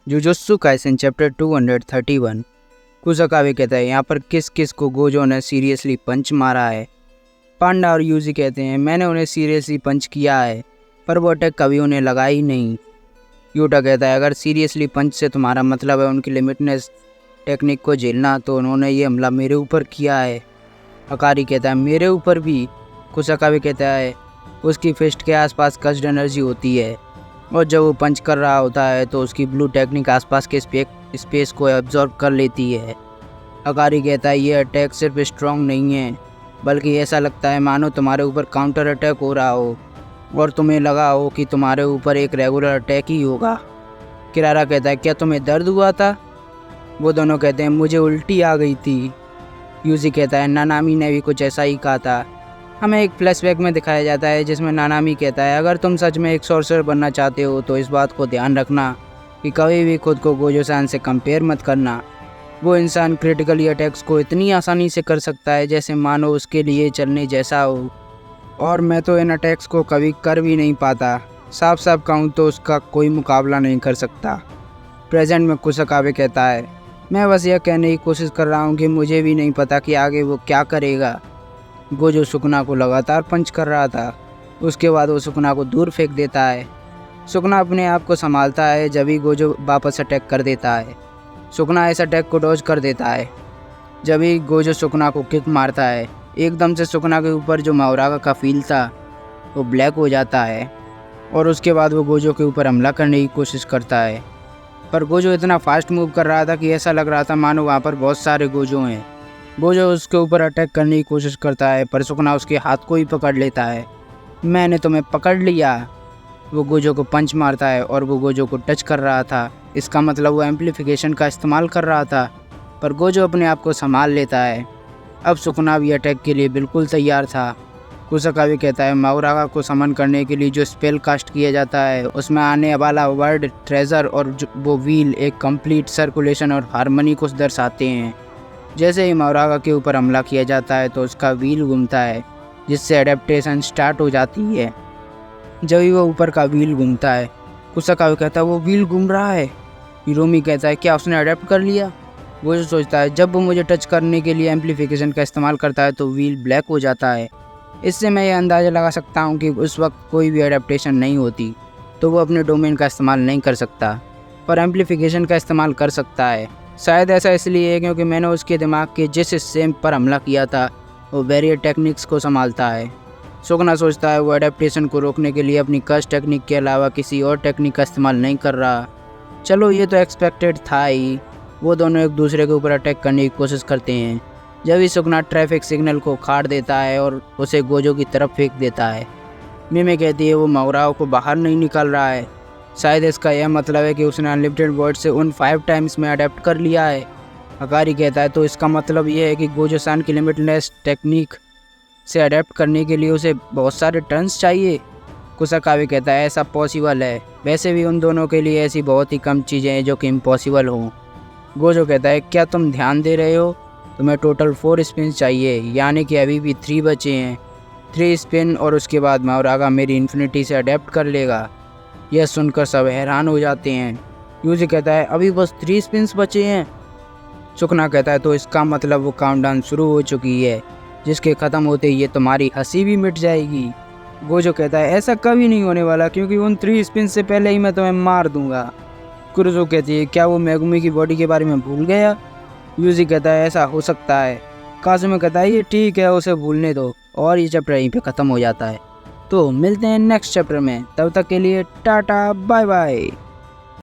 Jujutsu Kaisen chapter 231। कुसाकावे कहता है यहाँ पर किस किस को गोजो ने सीरियसली पंच मारा है। पांडा और यूजी कहते हैं मैंने उन्हें सीरियसली पंच किया है पर वो अटैक कभी उन्हें लगा ही नहीं। यूटा कहता है अगर सीरियसली पंच से तुम्हारा मतलब है उनकी लिमिटनेस टेक्निक को झेलना तो उन्होंने ये हमला मेरे ऊपर किया है। अकारी कहता है मेरे ऊपर भी। कुसाकावे कहता है उसकी फिस्ट के आसपास कस्ड एनर्जी होती है और जब वो पंच कर रहा होता है तो उसकी ब्लू टेक्निक आसपास के स्पेस को एब्जॉर्ब कर लेती है। अकारी कहता है ये अटैक सिर्फ स्ट्रॉन्ग नहीं है बल्कि ऐसा लगता है मानो तुम्हारे ऊपर काउंटर अटैक हो रहा हो और तुम्हें लगा हो कि तुम्हारे ऊपर एक रेगुलर अटैक ही होगा। किरारा कहता है क्या तुम्हें दर्द हुआ था? वो दोनों कहते हैं मुझे उल्टी आ गई थी। यूजी कहता है नानामी ने भी कुछ ऐसा ही कहा था। हमें एक फ्लैशबैक में दिखाया जाता है जिसमें नानामी कहता है अगर तुम सच में एक सॉर्सरर बनना चाहते हो तो इस बात को ध्यान रखना कि कभी भी खुद को गोजो-सान से कंपेयर मत करना। वो इंसान क्रिटिकली अटैक्स को इतनी आसानी से कर सकता है जैसे मानो उसके लिए चलने जैसा हो, और मैं तो इन अटैक्स को कभी कर भी नहीं पाता। साफ साफ कहूँ तो उसका कोई मुकाबला नहीं कर सकता। प्रेजेंट में कुसाकावे कहता है मैं बस यह कहने की कोशिश कर रहा हूँ कि मुझे भी नहीं पता कि आगे वो क्या करेगा। गोजो सुकना को लगातार पंच कर रहा था। उसके बाद वो सुकना को दूर फेंक देता है। सुकना अपने आप को संभालता है जब ही गोजो वापस अटैक कर देता है। सुकना इस अटैक को डॉज कर देता है। जब ही गोजो सुकना को किक मारता है एकदम से सुकना के ऊपर जो माउरागा का फील था वो ब्लैक हो जाता है और उसके बाद वो गोजो के ऊपर हमला करने की कोशिश करता है। पर गोजो इतना फास्ट मूव कर रहा था कि ऐसा लग रहा था मानो वहाँ पर बहुत सारे गोजो हैं। गोजो उसके ऊपर अटैक करने की कोशिश करता है पर सुकना उसके हाथ को ही पकड़ लेता है। मैंने तुम्हें पकड़ लिया। वो गोजो को पंच मारता है और वो गोजो को टच कर रहा था। इसका मतलब वो एम्प्लीफिकेशन का इस्तेमाल कर रहा था पर गोजो अपने आप को संभाल लेता है। अब सुकना भी अटैक के लिए बिल्कुल तैयार था। कुसाकावे कहता है माउरागा को समन करने के लिए जो स्पेल कास्ट किया जाता है उसमें आने वाला वर्ड ट्रेजर और वो व्हील एक कंप्लीट सर्कुलेशन और हारमोनी को दर्शाते हैं। जैसे ही माउरागा के ऊपर हमला किया जाता है तो उसका व्हील घूमता है जिससे एडेप्टेशन स्टार्ट हो जाती है। जब ही वो ऊपर का व्हील घूमता है कुसाकावे कहता है वो व्हील घूम रहा है। हिरोमी कहता है क्या उसने अडेप्ट कर लिया? वो जो सोचता है जब वो मुझे टच करने के लिए एम्प्लीफिकेशन का इस्तेमाल करता है तो व्हील ब्लैक हो जाता है। इससे मैं ये अंदाज़ा लगा सकता हूँ कि उस वक्त कोई भी एडेप्टेशन नहीं होती तो वो अपने डोमेन का इस्तेमाल नहीं कर सकता पर एम्प्लीफिकेशन का इस्तेमाल कर सकता है। शायद ऐसा इसलिए है क्योंकि मैंने उसके दिमाग के जिस हिस्से पर हमला किया था वो बैरियर टेक्निक्स को संभालता है। सुकना सोचता है वो एडेप्टेशन को रोकने के लिए अपनी कस्ट टेक्निक के अलावा किसी और टेक्निक का इस्तेमाल नहीं कर रहा। चलो ये तो एक्सपेक्टेड था ही। वो दोनों एक दूसरे के ऊपर अटैक करने की कोशिश करते हैं जब ही सुकना ट्रैफिक सिग्नल को उखाड़ देता है और उसे गोजो की तरफ फेंक देता है। मिमे कहती है वो माउराओ को बाहर नहीं निकल रहा है। शायद इसका यह मतलब है कि उसने अनलिमिटेड वर्ड से उन 5 टाइम्स में अडेप्ट कर लिया है। अकारी कहता है तो इसका मतलब यह है कि गोजो-सान की लिमिटलेस टेक्निक से अडेप्ट करने के लिए उसे बहुत सारे टर्न्स चाहिए। कुसाकावे कहता है ऐसा पॉसिबल है, वैसे भी उन दोनों के लिए ऐसी बहुत ही कम चीज़ें हैं जो कि इम्पॉसिबल हों। गोजो कहता है क्या तुम ध्यान दे रहे हो? तुम्हें टोटल 4 स्पिन चाहिए यानी कि अभी भी 3 बचे हैं। 3 स्पिन और उसके बाद माउरागा मेरी इन्फिनिटी से अडेप्ट कर लेगा। यह सुनकर सब हैरान हो जाते हैं। यूजी कहता है अभी बस 3 स्पिन्स बचे हैं। सुकना कहता है तो इसका मतलब वो काउंटडाउन शुरू हो चुकी है जिसके ख़त्म होते ही ये तुम्हारी हंसी भी मिट जाएगी। गोजो कहता है ऐसा कभी नहीं होने वाला क्योंकि उन 3 स्पिन से पहले ही मैं तुम्हें मार दूंगा। कुरुजो कहती है क्या वो मेगुमी की बॉडी के बारे में भूल गया? यूजी कहता है ऐसा हो सकता है। काजुमे कहता है ये ठीक है उसे भूलने दो और ये चैप्टर यहीं पे ख़त्म हो जाता है। तो मिलते हैं नेक्स्ट चैप्टर में, तब तक के लिए टाटा बाय बाय।